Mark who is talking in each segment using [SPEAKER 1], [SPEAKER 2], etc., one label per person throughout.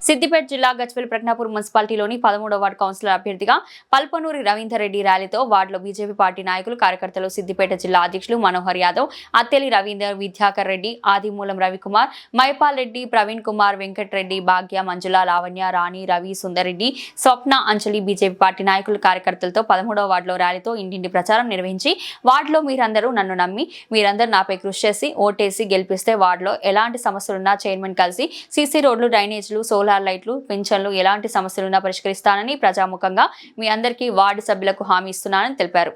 [SPEAKER 1] సిద్దిపేట జిల్లా Gajwel Pragnapur మున్సిపాలిటీలోని 13వ ward councillor అభ్యర్థిగా పల్పనూరి రవీందర్ రెడ్డి ర్యాలీతో వార్డులో బీజేపీ పార్టీ నాయకులు కార్యకర్తలు సిద్దిపేట జిల్లా అధ్యక్షులు మనోహర్ యాదవ్, అత్తెలి రవీందర్, విద్యాకర్ రెడ్డి, ఆదిమూలం రవికుమార్, మైపాల్ రెడ్డి, ప్రవీణ్ కుమార్, వెంకటరెడ్డి, భాగ్య, మంజుల, లావణ్య, రాణి, రవి, సుందర్రెడ్డి, స్వప్న, అంజలి బీజేపీ పార్టీ నాయకులు కార్యకర్తలతో 13వ వార్డులో ర్యాలీతో ఇంటింటి ప్రచారం నిర్వహించి వార్డులో మీరందరూ నన్ను నమ్మి మీరందరూ నాపై కృషి చేసి ఓటేసి గెలిపిస్తే వార్డులో ఎలాంటి సమస్యలున్నా చైర్మన్ కలిసి సీసీ రోడ్లు, డ్రైనేజీలు, సోలార్ లైట్లు, పింఛన్లు ఎలాంటి సమస్యలున్నా పరిష్కరిస్తానని ప్రజాముఖంగా మీ అందరికీ వార్డు సభ్యులకు హామీ ఇస్తున్నానని తెలిపారు.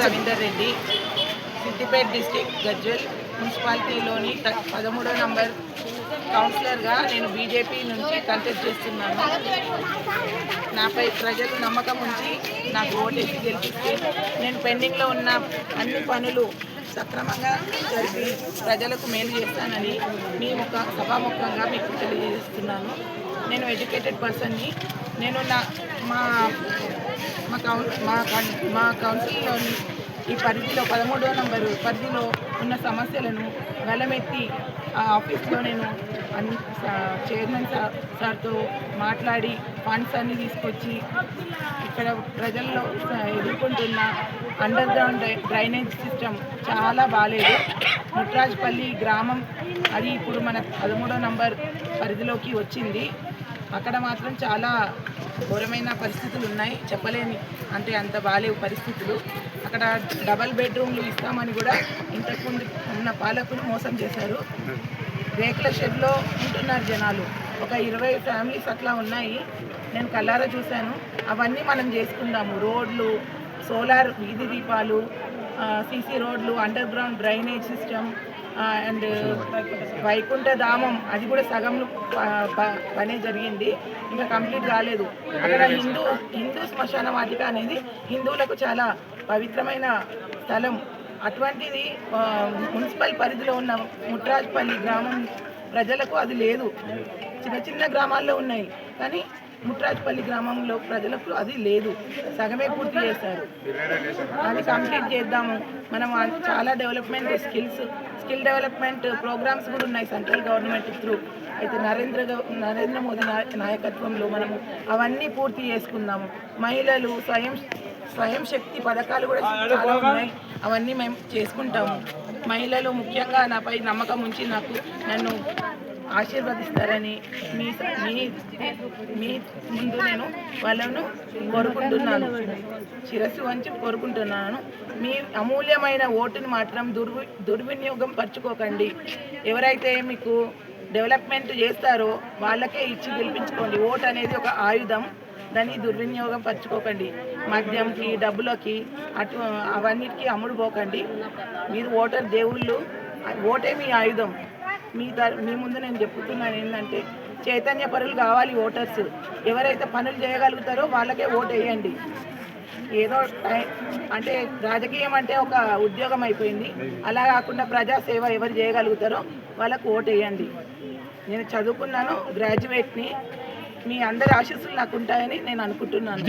[SPEAKER 2] రవీందర్ రెడ్డి, సిద్దిపేట డిస్ట్రిక్ట్ గజ్వేల్ మున్సిపాలిటీలోని 13వ నంబర్ కౌన్సిలర్గా నేను బీజేపీ నుంచి కంటెస్ట్ చేస్తున్నాను. నాపై ప్రజలు నమ్మకం ఉంచి నాకు ఓటేసి గెలిపిస్తే నేను పెండింగ్లో ఉన్న అన్ని పనులు సక్రమంగా జరిపి ప్రజలకు మేలు చేస్తానని సభాముఖంగా మీకు తెలియజేస్తున్నాను. నేను ఎడ్యుకేటెడ్ పర్సన్ని. నేను మా కౌన్సిల్లోని ఈ పరిధిలో 13వ నంబరు పరిధిలో ఉన్న సమస్యలను గలమెత్తి ఆ ఆఫీస్లో నేను చైర్మన్ సార్తో మాట్లాడి ఫండ్స్ అన్నీ తీసుకొచ్చి ఇక్కడ ప్రజల్లో ఎదుర్కొంటున్న అండర్ గ్రౌండ్ డ్రైనేజ్ సిస్టమ్ చాలా బాగాలేదు. ముట్రాజ్పల్లి గ్రామం అది ఇప్పుడు మన 13వ నంబర్ పరిధిలోకి వచ్చింది. అక్కడ మాత్రం చాలా ఘోరమైన పరిస్థితులు ఉన్నాయి, చెప్పలేని అంటే అంత బాలేవు పరిస్థితులు. అక్కడ డబల్ బెడ్రూమ్లు ఇస్తామని కూడా ఇంతకుముందు ఉన్న పాలకులు మోసం చేశారు. రేకుల షెడ్లో ఉంటున్నారు జనాలు. ఒక 20 ఫ్యామిలీస్ అట్లా ఉన్నాయి, నేను కళ్ళారా చూశాను. అవన్నీ మనం చేసుకుందాము. రోడ్లు, సోలార్ వీధి దీపాలు, సీసీ రోడ్లు, underground drainage system and వైకుంఠ ధామం అది కూడా సగంలో పనే జరిగింది, ఇంకా కంప్లీట్ కాలేదు. అక్కడ హిందూ శ్మశాన వాటిక అనేది హిందువులకు చాలా పవిత్రమైన స్థలం. అటువంటిది మున్సిపల్ పరిధిలో ఉన్న ముట్రాజ్పల్లి గ్రామం ప్రజలకు అది లేదు. చిన్న చిన్న గ్రామాల్లో ఉన్నాయి కానీ ముట్రాజ్పల్లి గ్రామంలో ప్రజలకు అది లేదు, సగమే పూర్తి చేశారు. అది కంప్లీట్ చేద్దాము. మనం చాలా డెవలప్మెంట్ స్కిల్ డెవలప్మెంట్ ప్రోగ్రామ్స్ కూడా ఉన్నాయి సెంట్రల్ గవర్నమెంట్ త్రూ. అయితే నరేంద్ర మోదీ నాయకత్వంలో మనము అవన్నీ పూర్తి చేసుకుందాము. మహిళలు స్వయం శక్తి పథకాలు కూడా చాలా ఉన్నాయి, అవన్నీ మేము చేసుకుంటాము. మహిళలు ముఖ్యంగా నాపై నమ్మకం ఉంచి నన్ను ఆశీర్వదిస్తారని మీ ముందు నేను వాళ్ళను కోరుకుంటున్నాను, శిరస్సు వంచి కోరుకుంటున్నాను. మీ అమూల్యమైన ఓటుని మాత్రం దుర్వినియోగం పరచుకోకండి. ఎవరైతే మీకు డెవలప్మెంట్ చేస్తారో వాళ్ళకే ఇచ్చి గెలిపించుకోండి. ఓటు అనేది ఒక ఆయుధం. దాన్ని దుర్వినియోగం పరచుకోకండి. మద్యంకి, డబ్బులకి అవన్నిటికీ అమ్ముడు పోకండి. మీరు ఓటర్ దేవుళ్ళు, ఓటే మీ ఆయుధం. మీ ముందు నేను చెప్తున్నాను ఏంటంటే చైతన్య పరులు కావాలి ఓటర్స్. ఎవరైతే పనులు చేయగలుగుతారో వాళ్ళకే ఓటు వేయండి. ఏదో అంటే రాజకీయం అంటే ఒక ఉద్యోగం అయిపోయింది. అలా కాకుండా ప్రజాసేవ ఎవరు చేయగలుగుతారో వాళ్ళకు ఓటు వేయండి. నేను చదువుకున్నాను, గ్రాడ్యుయేట్ని. మీ అందరి ఆశీస్సులు నాకు ఉంటాయని నేను అనుకుంటున్నాను.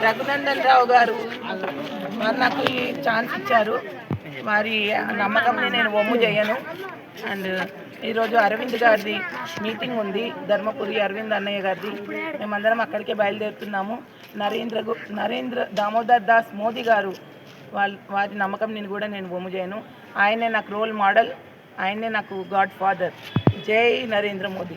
[SPEAKER 2] రఘునందన్ రావు గారు నాకు ఈ ఛాన్స్ ఇచ్చారు. వారి నమ్మకంని నేను వమ్ము చేయను. అండ్ ఈరోజు అరవింద్ గారిది మీటింగ్ ఉంది, ధర్మపురి అరవింద్ అన్నయ్య గారిది. మేమందరం అక్కడికే బయలుదేరుతున్నాము. నరేంద్ర దామోదర్ దాస్ మోదీ గారు వారి నమ్మకం నేను కూడా నేను వమ్ము చేయను. ఆయనే నాకు రోల్ మోడల్, ఆయనే నాకు గాడ్ ఫాదర్. జై నరేంద్ర మోదీ.